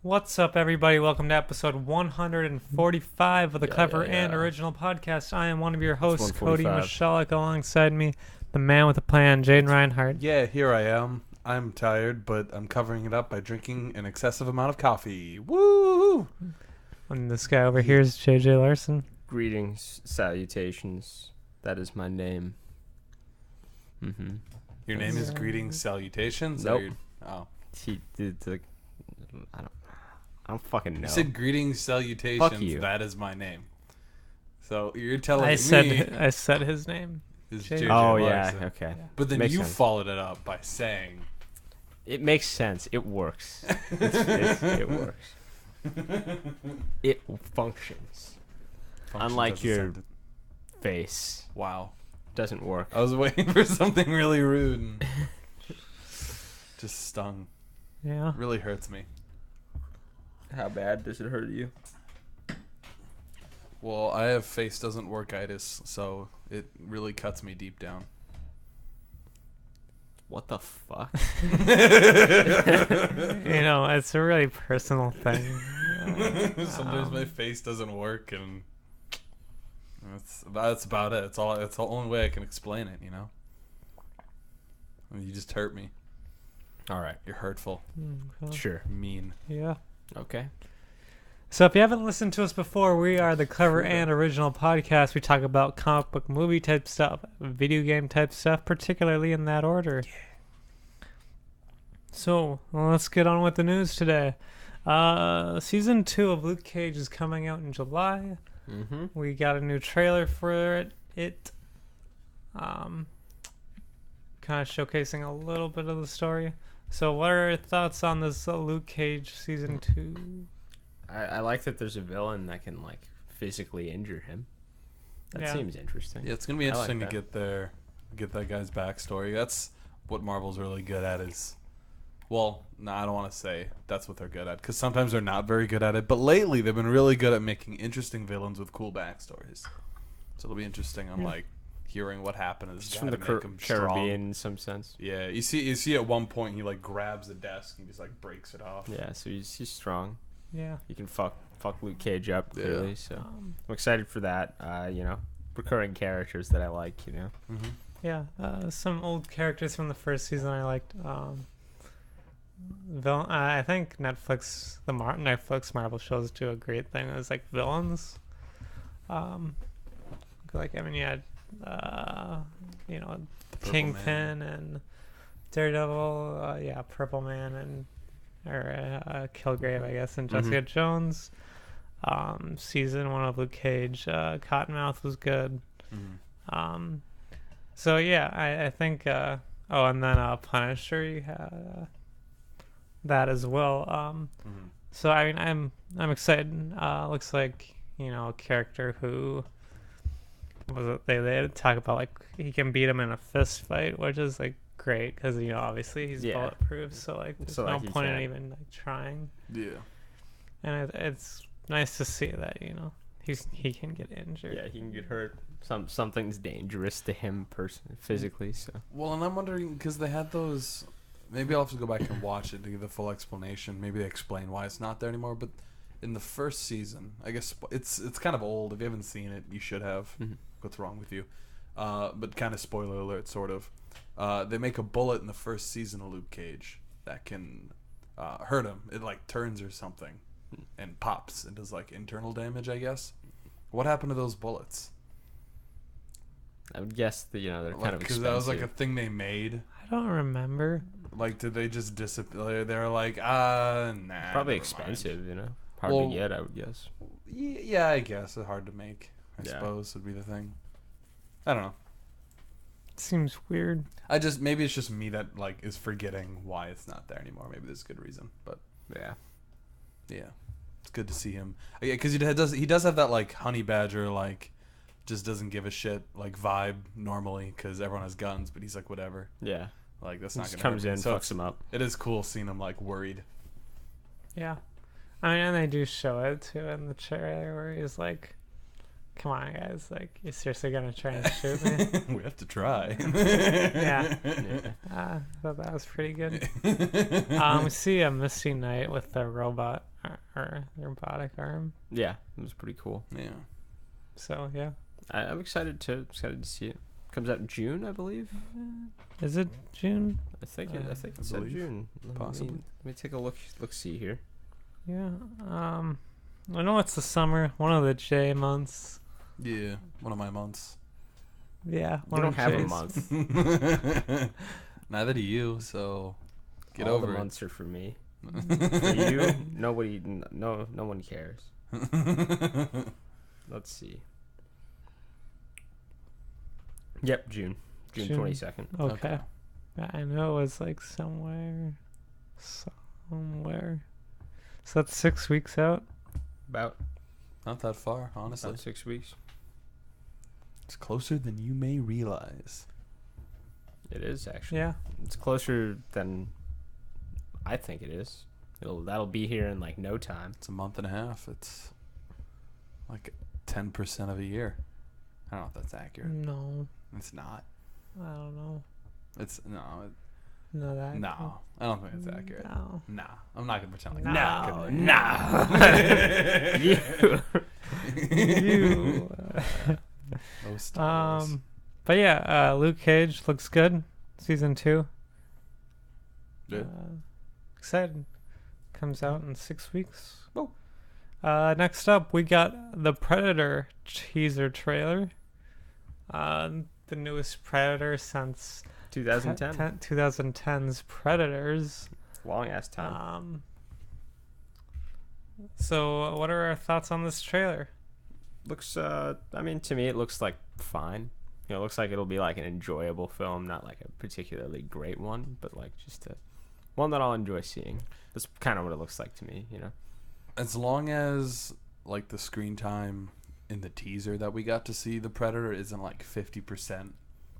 What's up, everybody? Welcome to episode 145 of the Clever and yeah. Original Podcast. I am one of your hosts, It's Kody 145. Misialek. Alongside me, the man with a plan, Jayden Reinhart. Yeah, here I am. I'm tired, but I'm covering it up by drinking an excessive amount of coffee. Woo! And this guy over here is JJ Larson. Greetings, salutations. That is my name. Mm-hmm. Your name is Greetings Salutations? Nope. Oh. He did the. I don't fucking know. You said Greetings Salutations. Fuck you. That is my name. So you're telling I me said his name. is JJ. JJ Oh Larson. yeah, okay. But then Makes you sense. followed it up by saying It makes sense. It works. It works. It functions. Unlike as a your- sentence. Face Wow. doesn't work. I was waiting for something really rude and just stung. Yeah. Really hurts me. How bad does it hurt you? Well, I have face doesn't work-itis, so it really cuts me deep down. What the fuck? You know, it's a really personal thing. Sometimes my face doesn't work, and that's about it. It's the only way I can explain it. You know, I mean, you just hurt me. All right. You're hurtful, Okay. Sure. mean. Yeah. Okay. So if you haven't listened to us before, we are the Clever and Original Podcast. We talk about comic book movie type stuff, video game type stuff, particularly in that order. So let's get on with the news today. Season 2 of Luke Cage is coming out in July. Mm-hmm. We got a new trailer for it. Kind of showcasing a little bit of the story. So what are your thoughts on this Luke Cage Season 2? I like that there's a villain that can like physically injure him. That Yeah. seems interesting. Yeah, it's gonna be I like interesting to that. get that guy's backstory. That's what Marvel's really good at. Well, no, I don't want to say that's what they're good at, because sometimes they're not very good at it. But lately, they've been really good at making interesting villains with cool backstories. So it'll be interesting on like hearing what happened to this It's guy from the to make him strong. Caribbean in some sense. Yeah, you see at one point he like grabs the desk and just like breaks it off. Yeah, so he's strong. Yeah. He can fuck Luke Cage up clearly. Yeah. So I'm excited for that. Recurring characters that I like. You know. Mm-hmm. Yeah, some old characters from the first season I liked. I think Netflix Marvel shows do a great thing. It's like villains. Like I mean, you had Purple Kingpin and Daredevil. Purple Man and Kilgrave, I guess, and Jessica Jones. Season 1 of Luke Cage. Cottonmouth was good. Mm-hmm. So yeah, I think. And then Punisher, you had that as well. Mm-hmm. So I mean, I'm excited. Looks like a character who was it? They talk about like he can beat him in a fist fight, which is like great because obviously he's bulletproof. So like there's So, no like, he point in can't- even like trying. Yeah. And it's nice to see that he can get injured. Yeah, he can get hurt. Something's dangerous to him physically. So Well, and I'm wondering because they had those. Maybe I'll have to go back and watch it to get the full explanation. Maybe they explain why it's not there anymore. But in the first season, I guess it's kind of old. If you haven't seen it, you should have. Mhm. What's wrong with you? But kind of spoiler alert, sort of. They make a bullet in the first season of Luke Cage that can hurt him. It like turns or something and pops and does like internal damage, I guess. What happened to those bullets? I would guess that they're kind of expensive. Because that was like a thing they made. I don't remember. Like, did they just disappear? They were like, nah. Probably never expensive. mind. Hard Well, to get, I would guess. Yeah, I guess it's hard to make. I Yeah. suppose would be the thing. I don't know. It seems weird. Maybe it's just me that like is forgetting why it's not there anymore. Maybe there's a good reason, but Yeah. yeah, it's good to see him. Yeah, because he does have that like honey badger like just doesn't give a shit like vibe normally because everyone has guns, but he's like whatever. Yeah. Like that's He not just gonna comes hurt me. in, So fucks him up. it is cool seeing him like worried. Yeah. I mean, and they do show it too in the trailer where he's like, "Come on, guys! Like, you seriously gonna try and shoot me?" We have to try. Yeah. Yeah. I thought that was pretty good. We see a Misty Knight with the robot or robotic arm. Yeah, it was pretty cool. Yeah. So yeah, I'm excited to see it. Comes out in June, I believe. is it June? I think I it's in believe. June. Possibly. Let me take a look see here. Yeah. I know it's the summer, one of the J months. Yeah. One of my months. Yeah, You one don't of have a J's. Neither do you, so get All over the it. months are for me. For you, no one cares. Let's see. Yep, June June. 22nd. Okay. I know it was like somewhere. So that's 6 weeks out. About Not that far, honestly. 6 weeks. It's closer than you may realize. It is actually. Yeah. It's closer than I think it is. That'll be here in like no time. It's a month and a half. It's like 10% of a year. I don't know if that's accurate. No, It's not. I don't know. It's no. No, that. No, I don't think it's accurate. No. Nah, I'm not gonna pretend like No. You. Oh, Star Wars. But yeah, Luke Cage looks good. Season 2. Good. Excited. Comes out in 6 weeks. Oh. Next up, we got the Predator teaser trailer. The newest Predator since 2010. 2010's Predators. Long ass time. So what are our thoughts on this trailer? Looks I mean, to me it looks like fine. You know, it looks like it'll be like an enjoyable film, not like a particularly great one, but like just one that I'll enjoy seeing. That's kind of what it looks like to me, you know. As long as like the screen time in the teaser that we got to see the Predator isn't like 50%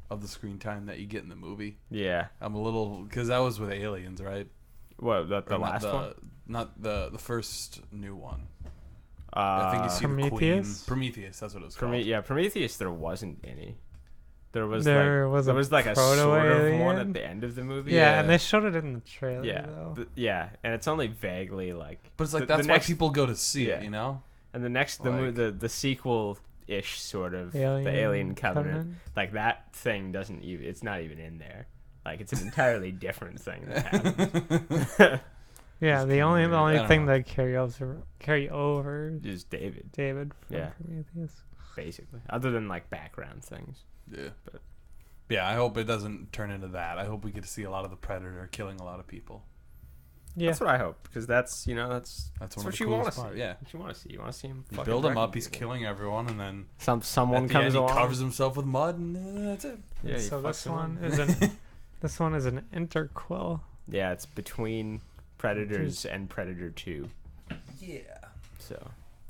of the screen time that you get in the movie. Yeah. I'm a little, because that was with Aliens, right? What, the Or not last one? Not the first new one. I think you see the Queen. Prometheus? Prometheus, that's what it was called. Prometheus, there wasn't any. There was like a proto sort of alien? one at the end of the movie. Yeah, and they showed it in the trailer. Yeah, though. and it's only vaguely like. But it's like the that's next, why people go to see Yeah. it, you know? And the next the sequel-ish sort of the Alien Covenant, like that thing doesn't even. It's not even in there. Like it's an entirely different thing that happens. Yeah, the only I thing don't know. that carry over Is David, David from Yeah. Prometheus. basically, other than like background things. Yeah. But- Yeah, I hope it doesn't turn into that. I hope we get to see a lot of the Predator killing a lot of people. Yeah, That's what I hope, because that's That's one what of the you want to coolest see. parts. Yeah. What you want to see. You want to see him. You fucking build him wrecking up, he's people. killing everyone, and then Someone at the comes end, along. he covers himself with mud, and that's it. Yeah, he so fucks this him one up. is an interquel. Yeah, it's between Predators and Predator 2. Yeah. So,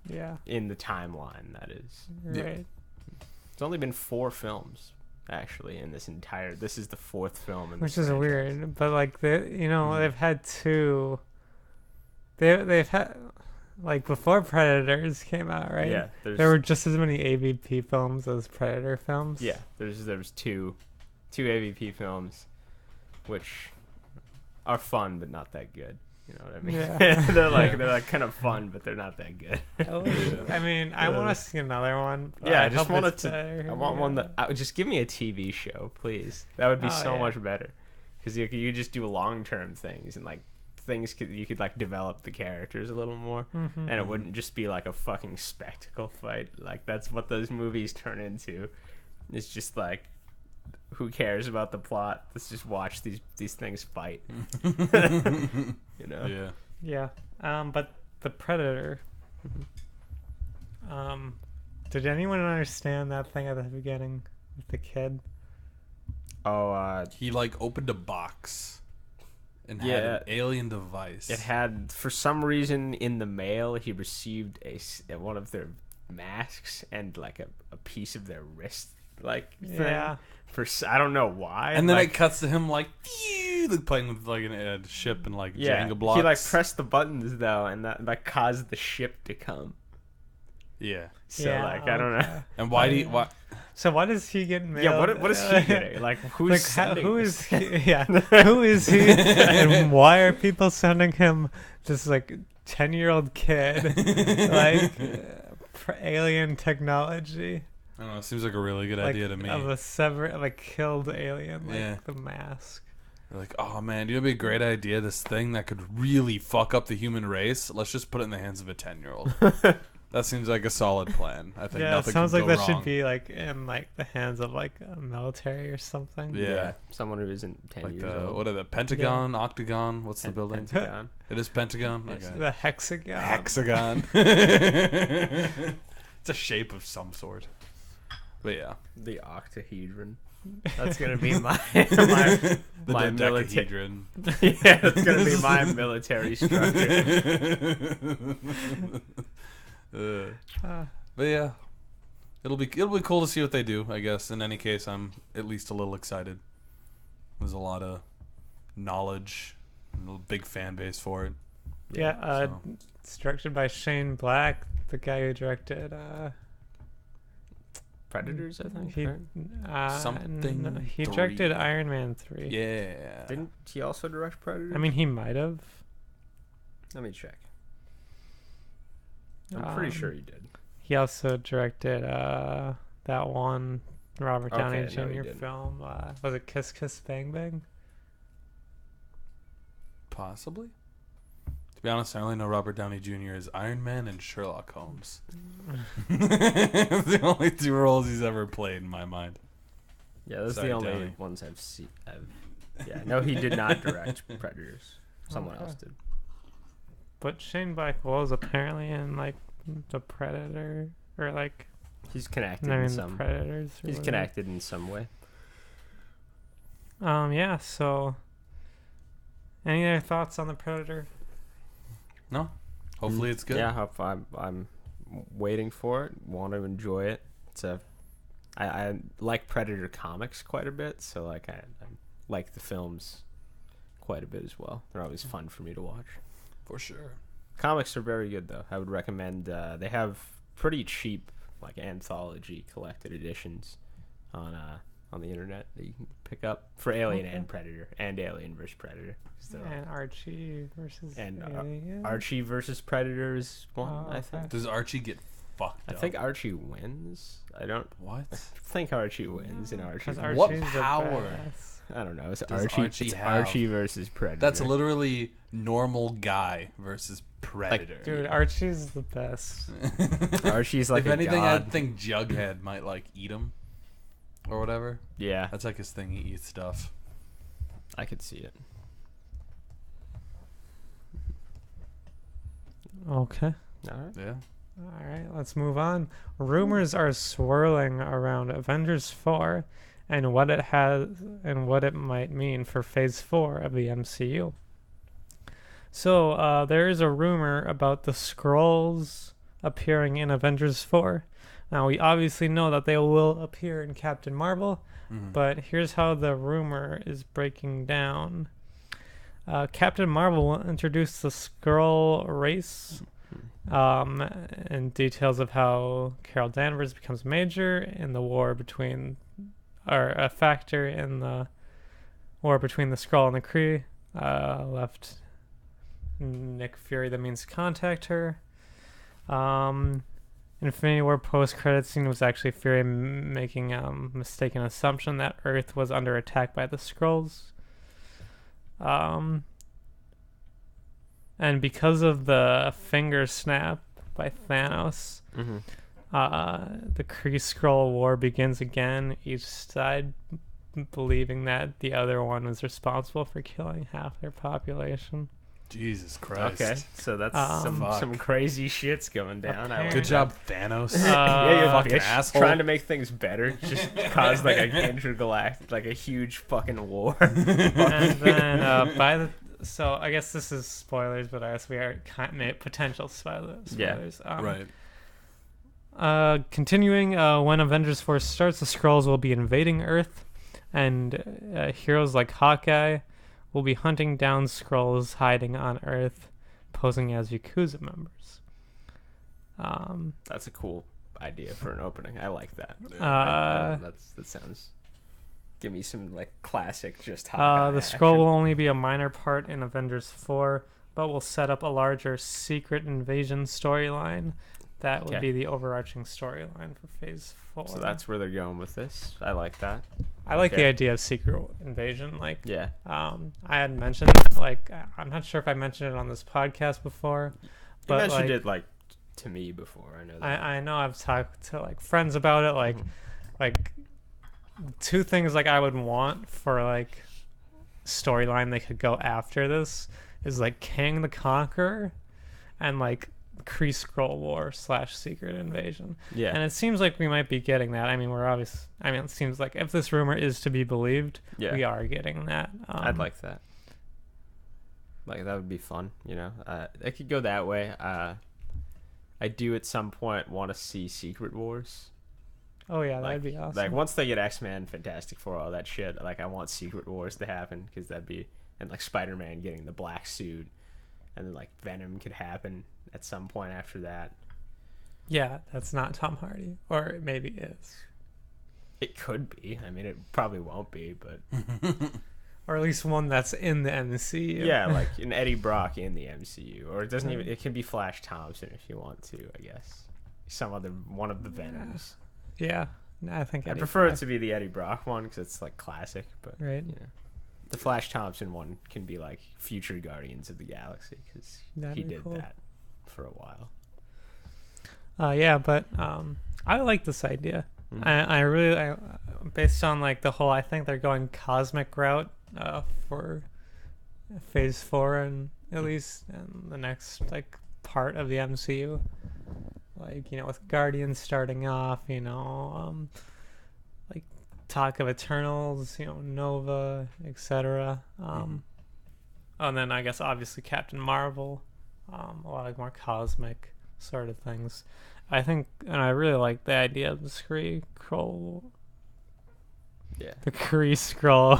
Yeah, in the timeline, that is. Yeah. right. It's only been 4 films, actually, in this entire. This is the 4th film in this Which is franchise. weird, but like they've had 2. They've had like before Predators came out, right? Yeah, There were just as many AVP films as Predator films. Yeah, there was two AVP films, which are fun but not that good. You know what I mean? Yeah. they're like kind of fun, but they're not that good. I mean, I want to see another one. but Yeah, I just hope wanted it's to. better. I want one that just give me a TV show, please. That would be Oh, so yeah. much better, because you could just do long-term things and like you could like develop the characters a little more, Mhm. and it wouldn't just be like a fucking spectacle fight. Like that's what those movies turn into. It's just like, who cares about the plot? Let's just watch these things fight. You know? Yeah. Yeah. But the Predator. Did anyone understand that thing at the beginning with the kid? Oh, He like opened a box and had Yeah. an alien device. it had, for some reason, in the mail, he received one of their masks and like a piece of their wrist, like thing. Yeah. I don't know why. And then like, it cuts to him like playing with like a ship and like yeah, Jenga blocks. he like pressed the buttons though, and that caused the ship to come. Yeah. So like I don't know. okay. And why do you, why? So why does he get mailed? Yeah, what is he getting? Like who's Like sending who this? is he? Yeah, who is he? And why are people sending him this like 10-year-old kid like for alien technology? I don't know. It seems like a really good Like, idea to me. of a killed alien, like Yeah. the mask. They're like, oh man, you know, it'd be a great idea. This thing that could really fuck up the human race. Let's just put it in the hands of a 10-year-old. That seems like a solid plan. I think Yeah, it nothing sounds could like go that wrong. should be like in like the hands of like a military or something. Yeah. Someone who isn't 10 Like years the old. what are the Pentagon, Octagon? What's the building? Pentagon. It is Pentagon. It's Okay. the hexagon. Hexagon. It's a shape of some sort. But yeah. The octahedron. That's gonna be my my, The my military. dodecahedron. Yeah, it's gonna be my military structure. But yeah, it'll be cool to see what they do. I guess in any case, I'm at least a little excited. There's a lot of knowledge, and a big fan base for it. Yeah, so. it's directed by Shane Black, the guy who directed Predators, I think. he right? Something no, he 3. directed Iron Man 3. Yeah. Didn't he also direct Predators? I mean, he might have. let me check. I'm pretty sure Um, he did. He also directed that one Robert Downey Okay, no, he Jr. didn't. film. Was it Kiss Kiss Bang Bang? Possibly. To be honest, I only know Robert Downey Jr. as Iron Man and Sherlock Holmes. The only 2 roles he's ever played in my mind. Yeah, those are Sorry, the only Downey. ones I've seen. Yeah, no, he did not direct Predators. Someone Okay. else did. But Shane Black was apparently in like the Predator or like He's connected I mean in the some. Predators. or He's whatever. connected in some way. Yeah. So, any other thoughts on the Predator? No? Hopefully it's good. Yeah, I'm waiting for it. Want to enjoy it. I like Predator comics quite a bit, so like I like the films quite a bit as well. They're always fun for me to watch. For sure. Comics are very good though. I would recommend. They have pretty cheap like anthology collected editions on the internet that you can pick up for Alien Okay. and Predator and Alien vs Predator. So, And Archie versus and Alien. Archie versus Predator is one. Oh, I okay. think. Does Archie get fucked I up? think Archie wins. I don't What? think Archie wins in Archie. Because versus- What Archie's the power? badass. I don't know. It's does Archie. Archie It's have? Archie versus Predator. That's literally normal guy versus predator. Dude, Archie's the best. Archie's like if a anything, god. I'd think Jughead might like eat him or whatever. Yeah, That's like his thing. He eats stuff. I could see it. Okay. All right. Yeah. All right, let's move on. Rumors are swirling around Avengers 4 and what it has and what it might mean for Phase 4 of the MCU. So, there is a rumor about the Skrulls appearing in Avengers 4. Now, we obviously know that they will appear in Captain Marvel, Mhm. but here's how the rumor is breaking down. Captain Marvel will introduce the Skrull race, and details of how Carol Danvers becomes major in the war between, or a factor in the war between the Skrull and the Kree, left Nick Fury the means to contact her. Infinity War post-credit scene was actually Fury making a mistaken assumption that Earth was under attack by the Skrulls. And because of the finger snap by Thanos, Mm-hmm. the Kree-Skrull war begins again, each side believing that the other one was responsible for killing half their population. Jesus Christ. Okay, so that's Fuck. some crazy shit's going down. I like Good that. job, Thanos. Yeah, you're fucking bitch. asshole. Trying to make things better, just caused like a intergalactic, like a huge fucking war. And then so I guess this is spoilers, but I guess we are potential spoilers. Right. Continuing, when Avengers 4 starts, the Skrulls will be invading Earth, and heroes like Hawkeye will be hunting down Skrulls hiding on Earth, posing as Yakuza members. That's a cool idea for an opening. I like that. That sounds. Give me some like classic just Hawkeye the action. scroll will only be a minor part in Avengers 4, but will set up a larger secret invasion storyline. That would be the overarching storyline for Phase 4. So that's where they're going with this. I like that. I like the idea of secret invasion. Like, Yeah. I had mentioned, like, I'm not sure if I mentioned it on this podcast before, but You mentioned like, it like to me before. I know that. I know I've talked to like friends about it. Like two things like I would want for like storyline they could go after this is like Kang the Conqueror and like Kree Skrull War / secret invasion. Yeah. And it seems like we might be getting that. I mean, it seems like if this rumor is to be believed, we are getting that. I'd like that. Like, that would be fun, you know? It could go that way. I do at some point want to see Secret Wars. Oh, yeah, Like, that'd be awesome. Like, once they get X-Men, Fantastic Four, all that shit, like, I want Secret Wars to happen, because that'd be... And, like, Spider-Man getting the black suit, and then, like, Venom could happen at some point after that. Yeah, that's not Tom Hardy. Or it maybe is. It could be. I mean, it probably won't be, but... Or at least one that's in the MCU. Yeah, like an Eddie Brock in the MCU. Or it doesn't even... It can be Flash Thompson if you want to, I guess. One of the Venoms. Yeah, I think I prefer it to be the Eddie Brock one, because it's, like, classic, but... Right. Yeah. The Flash Thompson one can be, like, future Guardians of the Galaxy, because he did that for a while. Yeah, but I like this idea. I really, based on like the whole, I think they're going cosmic route for Phase 4 and at least in the next like part of the MCU. Like, you know, with Guardians starting off, you know, like talk of Eternals, you know, Nova, etc. And then I guess obviously Captain Marvel, a lot of more cosmic sort of things. I think, and I really like the idea of the Kree Skrull. Yeah. The Kree Skrull.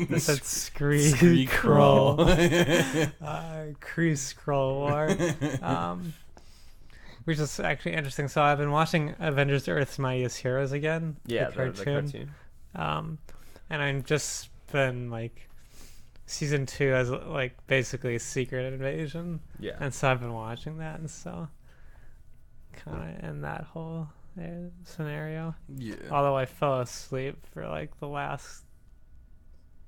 That's Kree Skrull. Kree Skrull War. Which is actually interesting. So I've been watching Avengers Earth's Mightiest Heroes again. Yeah, the cartoon. And I've just been like season 2 as like basically a secret invasion. Yeah. And so I've been watching that, and so kind of in that whole scenario. Yeah. Although I fell asleep for like the last,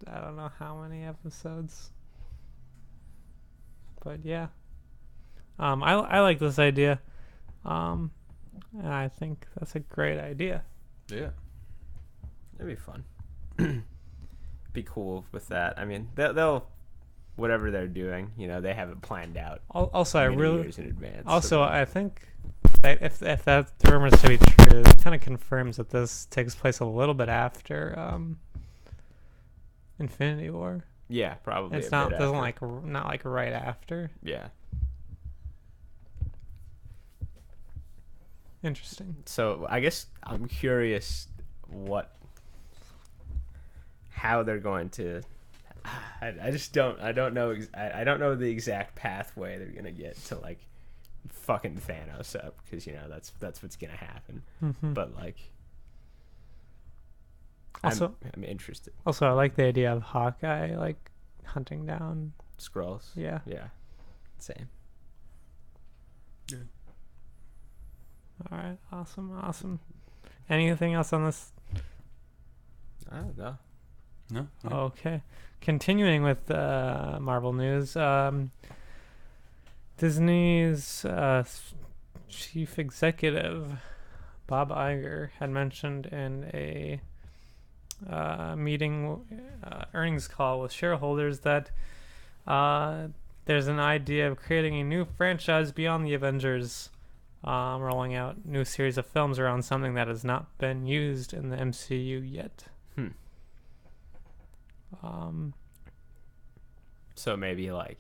I don't know how many episodes. But yeah, I like this idea, and I think that's a great idea. Yeah. It'd be fun. Be cool with that. I mean, they'll whatever they're doing, you know, they have it planned out. Also, I really years in advance. Also, I think that if that rumor is to be true, it kind of confirms that this takes place a little bit after Infinity War. Yeah, probably. It's not like right after. Yeah. Interesting. So I guess I'm curious how they're going to. I don't know the exact pathway they're gonna get to like fucking Thanos up, because you know that's what's gonna happen. Mm-hmm. But like, also, I'm interested. Also, I like the idea of Hawkeye like hunting down Skrulls. Yeah. Same. Yeah. All right. Awesome. Anything else on this? I don't know. No. Okay. Continuing with Marvel news, Disney's chief executive Bob Iger had mentioned in a earnings call with shareholders that there's an idea of creating a new franchise beyond the Avengers, rolling out new series of films around something that has not been used in the MCU yet. So maybe like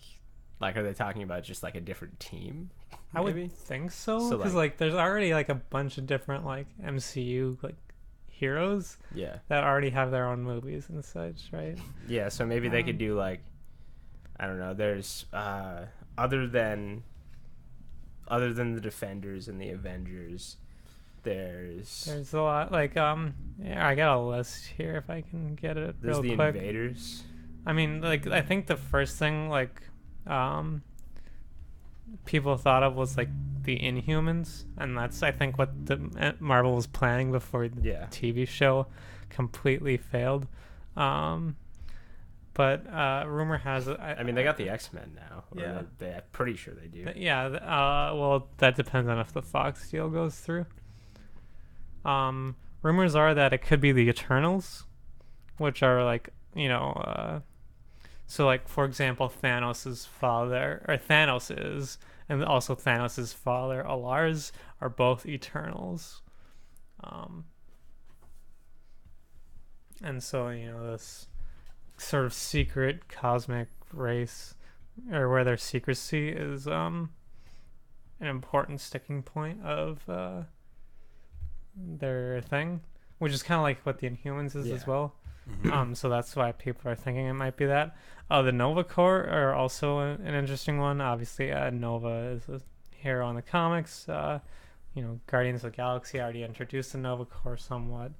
are they talking about just like a different team? I Maybe? would think so, So, because like there's already like a bunch of different like MCU like heroes Yeah. that already have their own movies and such, right? Yeah, so maybe they could do like, I don't know, there's other than other than the Defenders and the Avengers, there's There's a lot. Like yeah, I got a list here if I can get it real the quick. Invaders. I mean, like I think the first thing like people thought of was like the Inhumans, and that's I think what the Marvel was planning before the Yeah. TV show completely failed. But rumor has it. I mean, they got the X-Men now. Or Yeah. I'm pretty sure they do. Yeah. Well, that depends on if the Fox deal goes through. Rumors are that it could be the Eternals, which are like so like for example, Thanos' and also Thanos' father, Alars, are both Eternals. And so this sort of secret cosmic race, or where their secrecy is an important sticking point of their thing, which is kind of like what the Inhumans is as well. So that's why people are thinking it might be that. The Nova Corps are also an interesting one. Obviously, Nova is a hero in the comics. Guardians of the Galaxy already introduced the Nova Corps somewhat.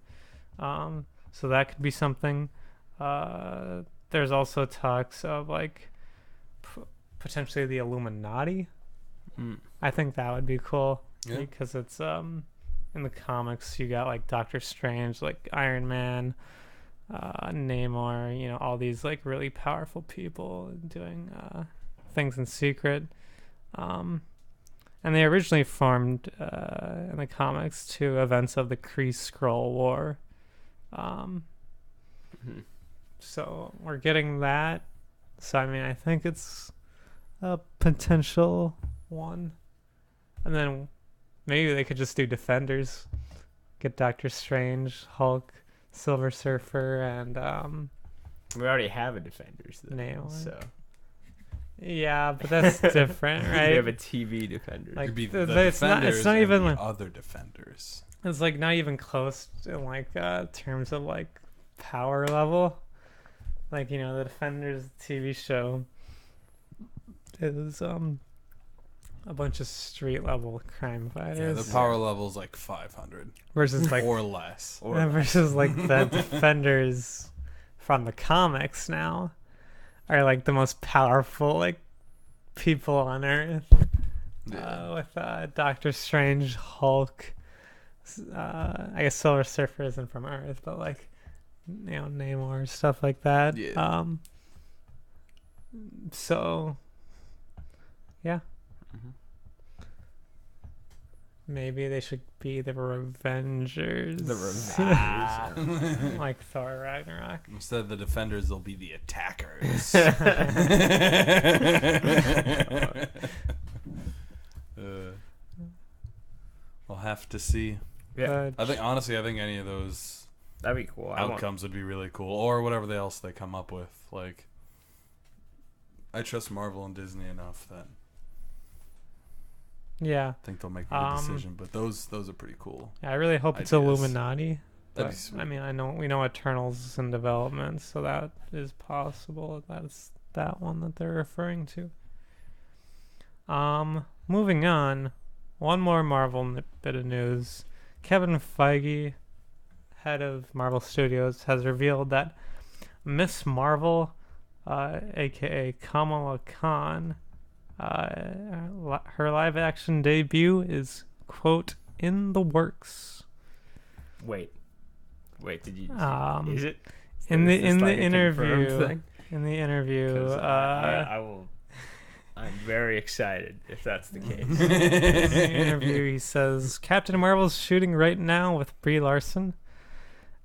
So that could be something. There's also talks of like potentially the Illuminati. I think that would be cool because it's in the comics you got like Doctor Strange, like Iron Man, Namor, all these like really powerful people doing things in secret. And they originally formed in the comics to events of the Kree Skrull War. So we're getting that. So I mean, I think it's a potential one. And then maybe they could just do Defenders. Get Doctor Strange, Hulk, Silver Surfer, and we already have a Defenders, though, Namor. so yeah, but that's different, right? We have a TV Defenders. Like, Could be the- the it's not Defenders even and like- the other Defenders. It's like not even close in like terms of like power level. Like the Defenders TV show is a bunch of street level crime Yeah, fighters the power level's like 500 versus like or less. versus like the Defenders from the comics now are like the most powerful like people on Earth. With Doctor Strange, Hulk. I guess Silver Surfer isn't from Earth, but like Namor, stuff like that. Yeah. So yeah. Maybe they should be the Revengers. The Revengers. Like Thor Ragnarok. Instead of the Defenders, they'll be the attackers. We'll have to see. Yeah, I think any of those that'd be cool. outcomes would be really cool, or whatever else they come up with. Like, I trust Marvel and Disney enough that I think they'll make a good decision. But those are pretty cool. Yeah, I really hope it's ideas. Illuminati. That'd But, be sweet. I mean, we know Eternals is in development, so that is possible. That's that one that they're referring to. Moving on, one more Marvel bit of news. Kevin Feige, head of Marvel Studios, has revealed that Miss Marvel, aka Kamala Khan, her live-action debut is, quote, in the works. Wait, did you? Is it? In the Is this like a interview, confirmed thing? in the interview, 'Cause I will. I'm very excited if that's the case. in the interview, he says Captain Marvel's shooting right now with Brie Larson.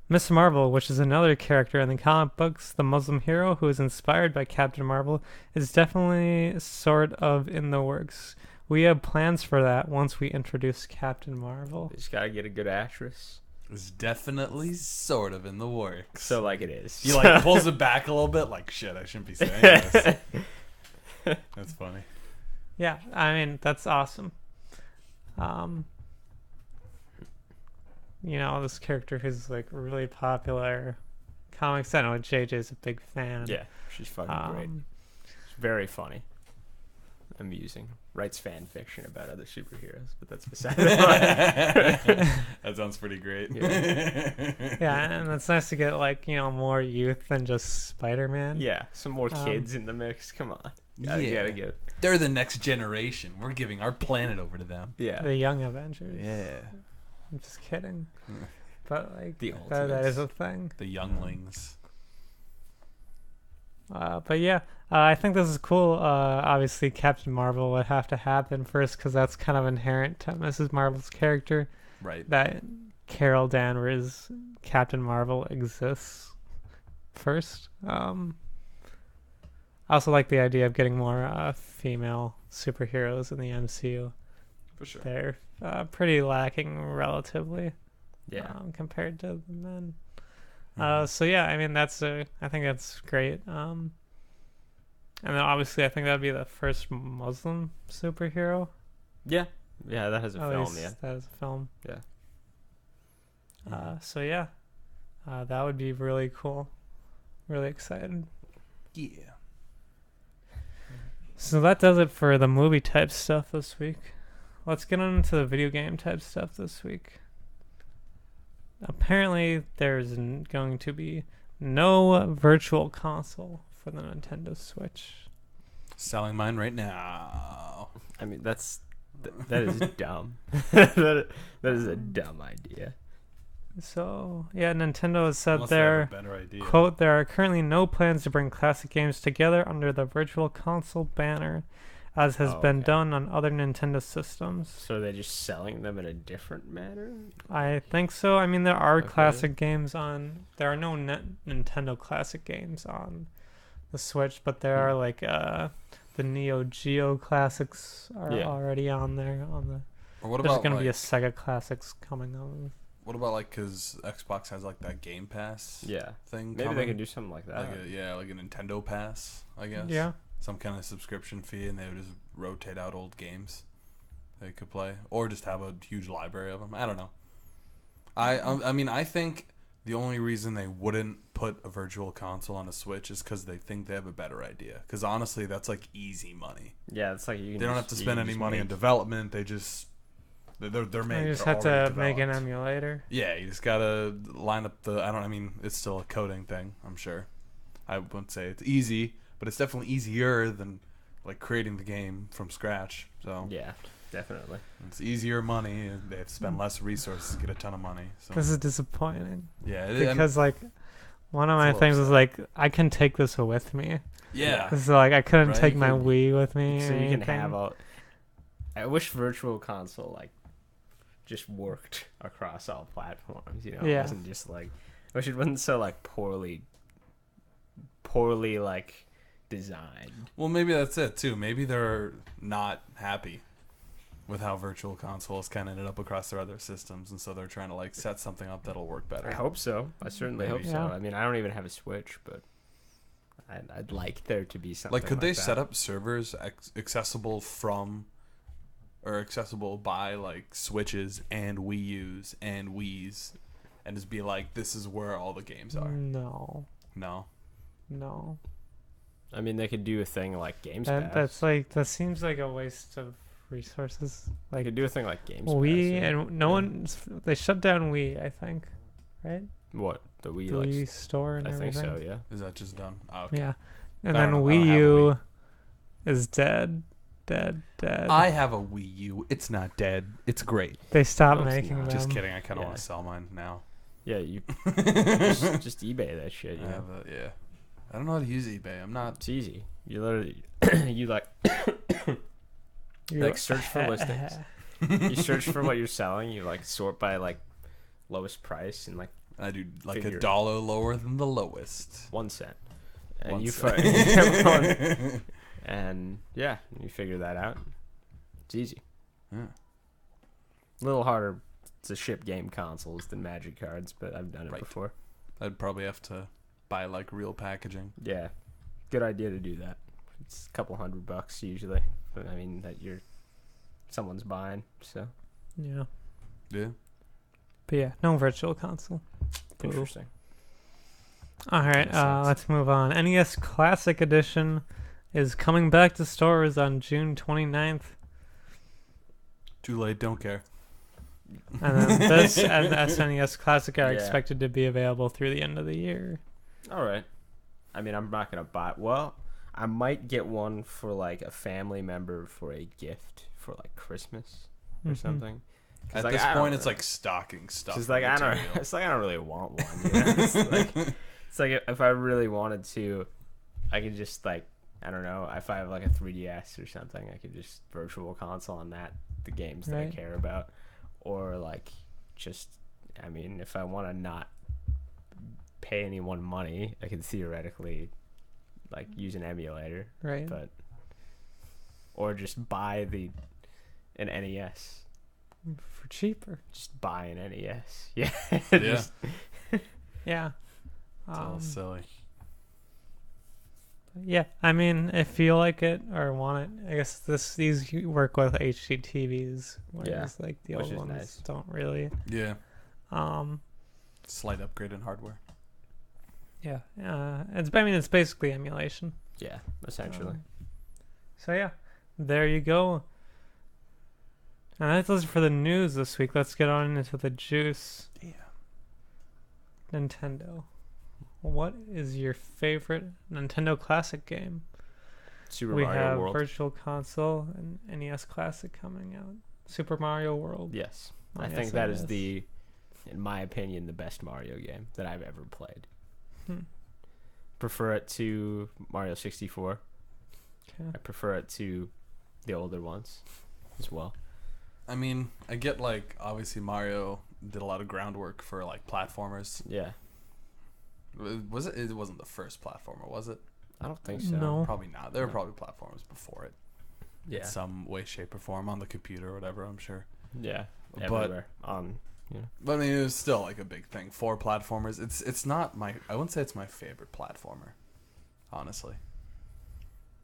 Miss Marvel, which is another character in the comic books, the Muslim hero who is inspired by Captain Marvel, is definitely sort of in the works. We have plans for that once we introduce Captain Marvel. Just gotta get a good actress. It's definitely sort of in the works. So like it is. He like pulls it back a little bit, like shit. I shouldn't be saying this. That's funny. Yeah, I mean, that's awesome. This character who's like really popular. Comics, I know JJ's a big fan. Yeah, she's fucking great. She's very funny. amusing. Writes fan fiction about other superheroes, but that's beside the point. That sounds pretty great. Yeah, and it's nice to get like more youth than just Spider-Man. Yeah, some more kids in the mix. Come on, gotta get. They're the next generation. We're giving our planet over to them. Yeah, The Young Avengers. Yeah. I'm just kidding. But like The that is a thing. The younglings. But yeah, I think this is cool. Obviously, Captain Marvel would have to happen first because that's kind of inherent to Mrs. Marvel's character. Right. That Carol Danvers, Captain Marvel, exists first. I also like the idea of getting more female superheroes in the MCU. For sure. They're pretty lacking relatively, compared to the men. So yeah, I mean I think that's great. And then obviously I think that'd be the first Muslim superhero. yeah, that has a At film. least Yeah, that is a film. Yeah. So yeah, that would be really cool. Really excited. Yeah. So that does it for the movie type stuff this week. Let's get into the video game type stuff this week. Apparently, there's going to be no virtual console for the Nintendo Switch. Selling mine right now. I mean that is dumb. that is a dumb idea. So, yeah, Nintendo has said Unless they have a better idea. quote, there are currently no plans to bring classic games together under the virtual console banner, as has been done on other Nintendo systems. So they're just selling them in a different manner? I think so. I mean, there are classic games on... There are no Nintendo classic games on the Switch, but there are, like, the Neo Geo classics are already on there. Or what There's about going to be a Sega Classics coming on. What about like because Xbox has like that Game Pass thing? Maybe they can do something like that. Like a Nintendo Pass, I guess. Yeah. Some kind of subscription fee, and they would just rotate out old games they could play, or just have a huge library of them. I don't know. I mean, I think the only reason they wouldn't put a virtual console on a Switch is because they think they have a better idea. Because honestly, that's like easy money. Yeah, it's like they don't have to spend any money on development. They just they're made. You just have to make an emulator. Yeah, you just gotta line up the. I mean, it's still a coding thing. I'm sure. I wouldn't say it's easy, but it's definitely easier than like creating the game from scratch. So yeah, definitely. It's easier money, and they have to spend less resources to get a ton of money. So This is disappointing. yeah, Because like one of my things is like I can take this with me. Yeah. So like I couldn't Right, take you my could- Wii with me. So or you can anything. have all. I wish Virtual Console like just worked across all platforms. You know, Yeah. it wasn't just like. I wish it wasn't so like poorly like designed. Well, maybe that's it too. Maybe they're not happy with how Virtual Consoles kind of ended up across their other systems, and so they're trying to like set something up that'll work better. I hope so. I certainly hope Maybe. so. Yeah. I mean, I don't even have a Switch, but I'd like there to be something. Like, could they that. set up servers accessible from or accessible by like Switches and Wii U's and Wii's, and just be like, this is where all the games are? No. I mean, they could do a thing like Games That, Pass. that's like that seems like a waste of resources. They Like could do a thing like Games Wii Pass. and no one they shut down Wii, I think, right? What the Wii? The Like, Wii store and I think everything. so. Yeah. Is that just done? Oh, okay. Yeah, and I then don't Wii have a U is dead. I have a Wii U. It's not dead. It's great. They stopped No, it's making not. them. Just kidding. I kind of Yeah. want to sell mine now. Yeah, you just eBay that shit. You I know? have yeah. I don't know how to use eBay. I'm not. It's easy. You literally you like You- like search for listings. You search for what you're selling. You like sort by like lowest price and like I do like Figure. $1 lower than the lowest. 1 cent, and 1 you cent. and yeah, you figure that out. It's easy. Yeah. A little harder to ship game consoles than Magic cards, but I've done it Right. before. I'd probably have to buy like real packaging. Yeah, good idea to do that. It's a couple $100 usually, but I mean that someone's buying. So Yeah, Yeah. but yeah, no virtual console. Boo. interesting. All right, Kinda sucks. let's move on. NES Classic Edition is coming back to stores on June 29th. Too late, don't care. And then this and the SNES Classic are Yeah. expected to be available through the end of the year. All right. I mean, I'm not gonna buy. Well, I might get one for like a family member for a gift for like Christmas or Mhm. something. 'Cause, At like, this I don't point, it's know. like stocking stuff. It's like I don't. It's like I don't really want one. You know? It's like if I really wanted to, I could just like I don't know. If I have like a 3DS or something, I could just virtual console on that the games that I Right. care about, or like just I mean, if I want to not pay anyone money, I could theoretically like use an emulator, Right. but or just buy an NES. For cheaper. Just buy an NES. Yeah. Yeah. Just- Yeah. It's all silly. Yeah, I mean, if you like it or want it, I guess these work with HD TVs, whereas like the which old is ones nice. don't really. Yeah. Um, Slight upgrade in hardware. yeah, it's basically emulation. yeah, essentially. So yeah, there you go. And that's it for the news this week. Let's get on into the juice. Yeah. Nintendo. What is your favorite Nintendo Classic game? Super We Mario have World. Virtual Console and NES Classic coming out. Super Mario World. Yes. on I think that is SNES. in my opinion, the best Mario game that I've ever played. Hmm. Prefer it to Mario 64. Okay. I prefer it to the older ones as well. I mean, I get like obviously Mario did a lot of groundwork for like platformers. Yeah. Was it? It wasn't the first platformer, was it? I don't think so. No. Probably not. There were No. probably platformers before it. Yeah. In some way, shape, or form on the computer or whatever. I'm sure. Yeah. But- Everywhere. But I mean, it was still like a big thing for platformers. It's not my. I wouldn't say it's my favorite platformer, honestly.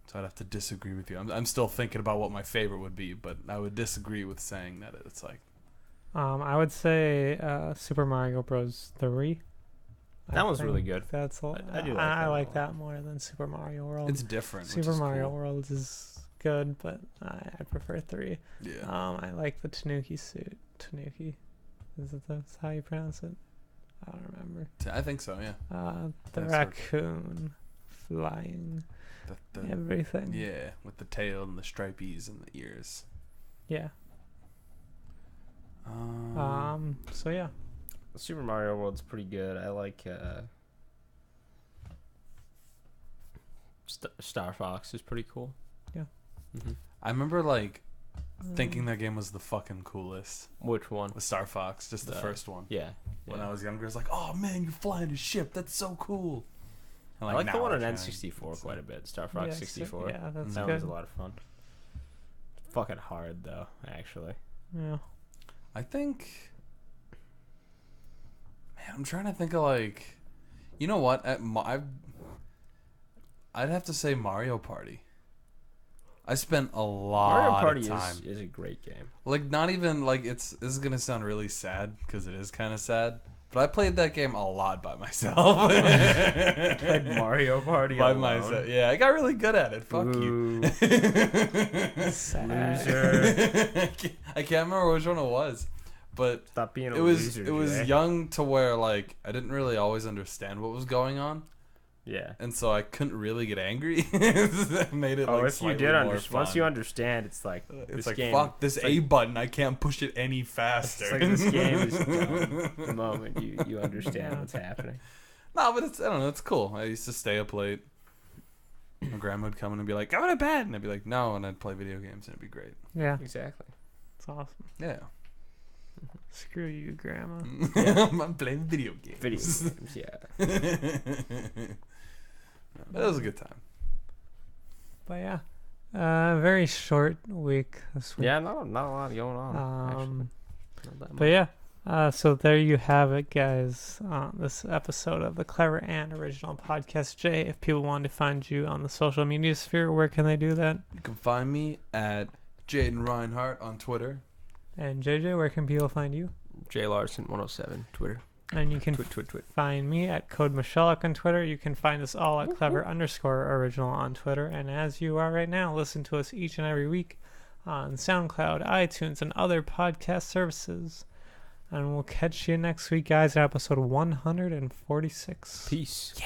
So I'd have to disagree with you. I'm still thinking about what my favorite would be, but I would disagree with saying that it's like. I would say Super Mario Bros. 3. That one's really think good. That's I do like I that like one. that more than Super Mario World. It's different. which Super is Mario cool. World is good, but I prefer 3. Yeah. I like the Tanuki suit. Tanuki, that's how you pronounce it? I don't remember. I think so. Yeah. The That's raccoon flying The everything. yeah, with the tail and the stripies and the ears. Yeah. Um, So yeah. Super Mario World's pretty good. I like Star Fox is pretty cool. Yeah. I remember like thinking that game was the fucking coolest. Which one? With Star Fox, just the first one. Yeah. When yeah. I was younger, I was like, "Oh man, you're flying a ship. That's so cool." And, I like the now one on try N64 and- quite a bit. Star Fox Yeah, 64. Yeah, that's That good. was a lot of fun. Fucking hard though, actually. Yeah. I think. Man, I'm trying to think of like, you know what? I'd have to say Mario Party. I spent a lot Mario Party of time. is a great game. Like, not even like this is gonna sound really sad because it is kind of sad. But I played that game a lot by myself. Played Mario Party by alone? myself. Yeah, I got really good at it. Fuck Ooh. you. Sad. Loser. I can't remember which one it was, but Stop being a it was loser. it was Jay. young to where like I didn't really always understand what was going on, Yeah. and so I couldn't really get angry. That made it Oh, like if you slightly did more understand, once fun. you understand, it's like It's this like game. fuck this it's A like- button. I can't push it any faster. It's like this game is dumb the moment you understand what's happening. No, but it's I don't know. It's cool. I used to stay up late. My grandma would come in and be like, "Go to bed," and I'd be like, "No," and I'd play video games and it'd be great. Yeah. Exactly. It's awesome. Yeah, Screw you, Grandma. I'm playing video games. Video games, yeah. But it was a good time. But yeah. Very short week this week. Yeah, not a lot going on. actually. Not that But much. yeah. So there you have it, guys. This episode of the Clever and Original Podcast. Jay, if people want to find you on the social media sphere, where can they do that? You can find me at Jayden Reinhart on Twitter. And JJ, where can people find you? J Larson 107 Twitter. And you can Twit. find me at Kody Misialek on Twitter. You can find us all at clever_original on Twitter. And as you are right now, listen to us each and every week on SoundCloud, iTunes, and other podcast services. And we'll catch you next week, guys, at episode 146. Peace. Yeah.